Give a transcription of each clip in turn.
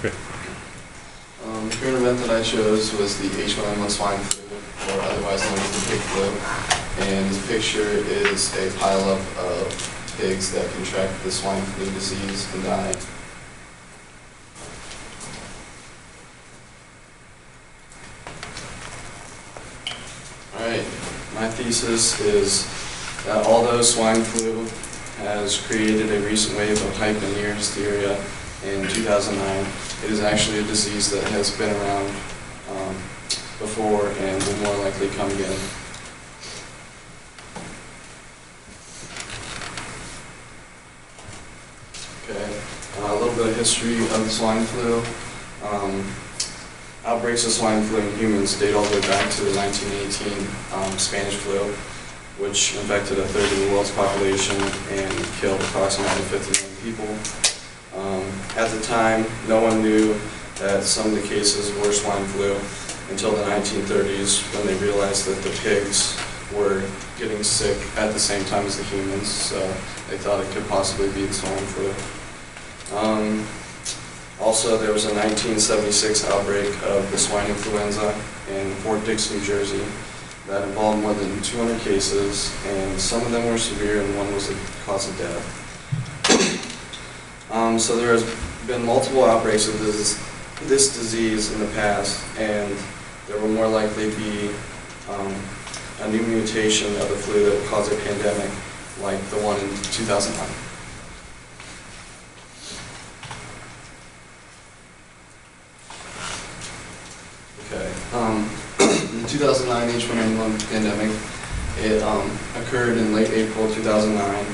Great. The current event that I chose was the H1N1 swine flu, or otherwise known as the pig flu. And this picture is a pileup of pigs that contracted the swine flu disease and died. Alright, my thesis is that although swine flu has created a recent wave of hype and near hysteria in 2009, it is actually a disease that has been around before and will more likely come again. Okay, a little bit of history of the swine flu. Outbreaks of swine flu in humans date all the way back to the 1918 Spanish flu, which infected a third of the world's population and killed approximately 50 million people. At the time, no one knew that some of the cases were swine flu until the 1930s, when they realized that the pigs were getting sick at the same time as the humans, so they thought it could possibly be the swine flu. Also, there was a 1976 outbreak of the swine influenza in Fort Dix, New Jersey, that involved more than 200 cases, and some of them were severe and one was a cause of death. So there has been multiple outbreaks of this disease in the past, and there will more likely be a new mutation of the flu that will cause a pandemic like the one in 2009. Okay. The 2009 H1N1 pandemic, it occurred in late April 2009,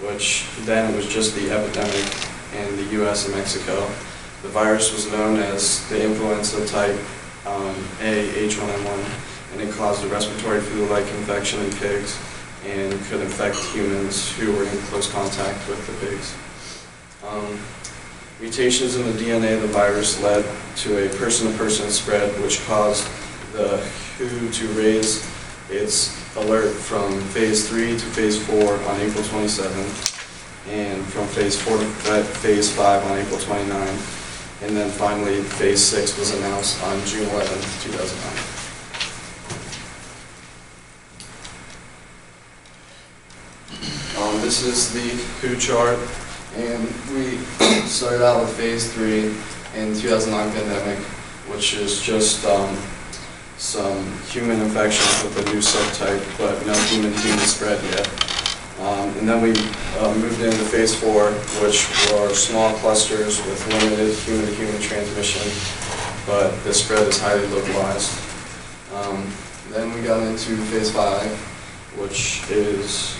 which then it was just the epidemic in the U.S. and Mexico. The virus was known as the influenza type A H1N1, and it caused a respiratory flu-like infection in pigs and could infect humans who were in close contact with the pigs. Mutations in the DNA of the virus led to a person-to-person spread, which caused the WHO to raise its alert from phase 3 to phase 4 on April 27th, and from phase 4 to phase 5 on April 29th, and then finally phase 6 was announced on June 11th, 2009. This is the WHO chart, and we started out with phase 3 in the 2009 pandemic, which is just some human infections with a new subtype, but no human-to-human spread yet. And then we moved into phase 4, which were small clusters with limited human-to-human transmission, but the spread is highly localized. Then we got into phase 5, which is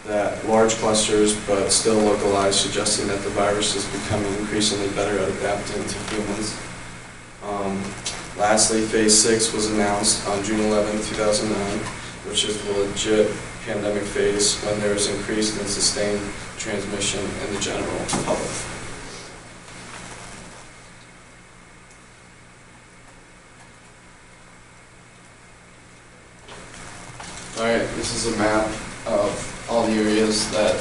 that large clusters, but still localized, suggesting that the virus is becoming increasingly better at adapting to humans. Lastly, phase 6 was announced on June 11, 2009, which is the legit pandemic phase when there is increased and sustained transmission in the general public. Alright, this is a map of all the areas that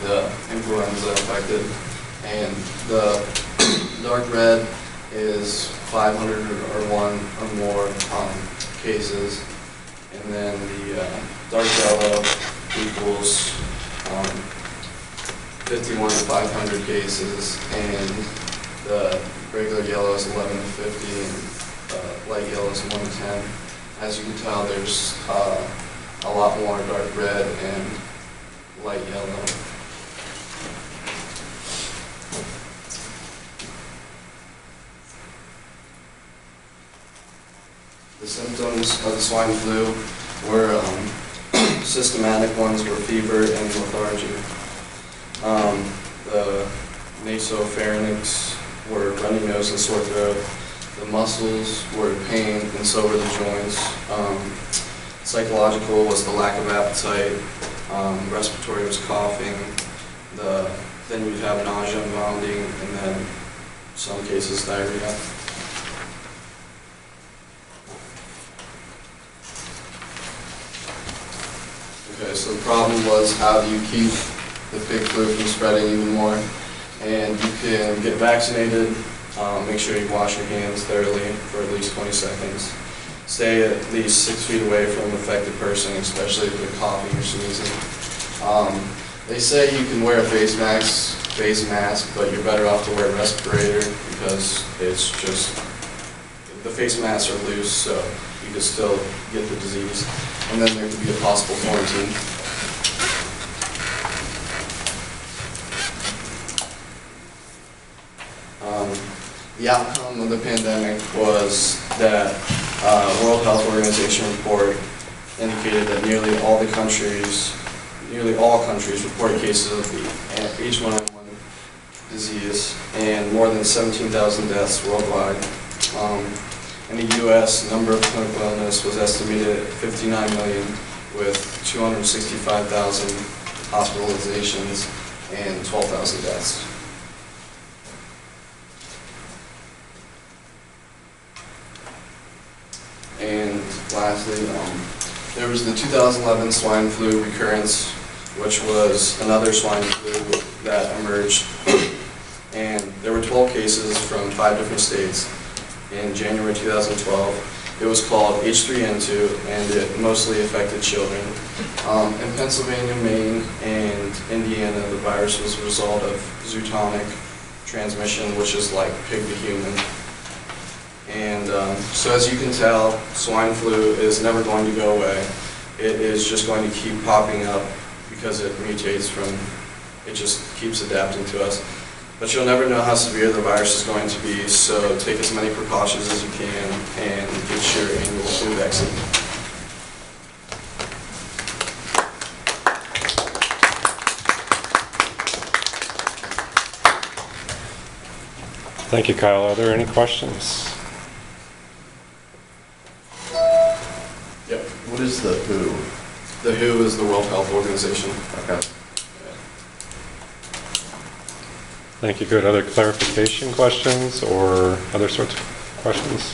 the influenza affected, and the dark red is 501 or more cases, and then the dark yellow equals 51 to 500 cases, and the regular yellow is 11 to 50, and light yellow is 1 to 10. As you can tell, there's a lot more dark red and light yellow. The symptoms of the swine flu were systematic ones were fever and lethargy. The nasopharynx were runny nose and sore throat. The muscles were in pain, and so were the joints. Psychological was the lack of appetite. Respiratory was coughing. Then you'd have nausea and vomiting, and then some cases diarrhea. Okay, so the problem was, how do you keep the pig flu from spreading even more? And you can get vaccinated, Make sure you wash your hands thoroughly for at least 20 seconds. Stay at least 6 feet away from an affected person, especially if they're coughing or sneezing. They say you can wear a face mask, but you're better off to wear a respirator because it's just, the face masks are loose, so you can still get the disease. And then there could be a possible quarantine. The outcome of the pandemic was that World Health Organization report indicated that nearly all countries report cases of the H1N1 disease and more than 17,000 deaths worldwide. In the U.S., the number of clinical illness was estimated at 59 million, with 265,000 hospitalizations and 12,000 deaths. And lastly, there was the 2011 swine flu recurrence, which was another swine flu that emerged. And there were 12 cases from 5 different states in January 2012. It was called H3N2, and it mostly affected children. In Pennsylvania, Maine, and Indiana, the virus was a result of zoonotic transmission, which is like pig to human. And so as you can tell, swine flu is never going to go away. It is just going to keep popping up because it mutates it just keeps adapting to us. But you'll never know how severe the virus is going to be, so take as many precautions as you can and get your annual flu vaccine. Thank you, Kyle. Are there any questions? Yep. What is the WHO? The WHO is the World Health Organization. Okay. Thank you. Good. Other clarification questions or other sorts of questions?